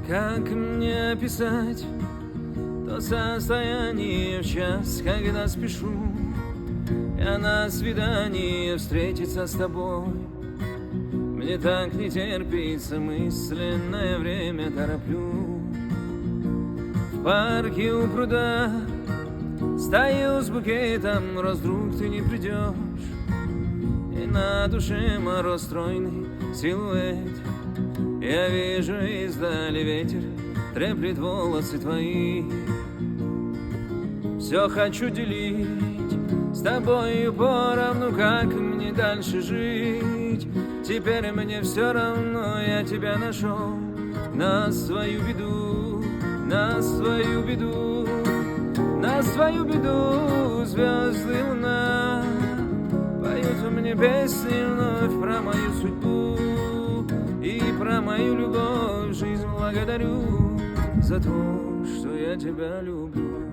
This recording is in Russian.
Как мне описать то состояние в час, когда спешу я на свидание встретиться с тобой? Мне так не терпится, мысленное время тороплю. В парке у пруда стою с букетом, роз вдруг ты не придешь, и на душе мороз стройный силуэт. Я вижу издали ветер треплет волосы твои. Все хочу делить с тобою поровну, как мне дальше жить. Теперь мне все равно, я тебя нашел. На свою беду, на свою беду, на свою беду звезды, луна поют мне песни вновь про мою судьбу и про мою любовь. Жизнь благодарю за то, что я тебя люблю.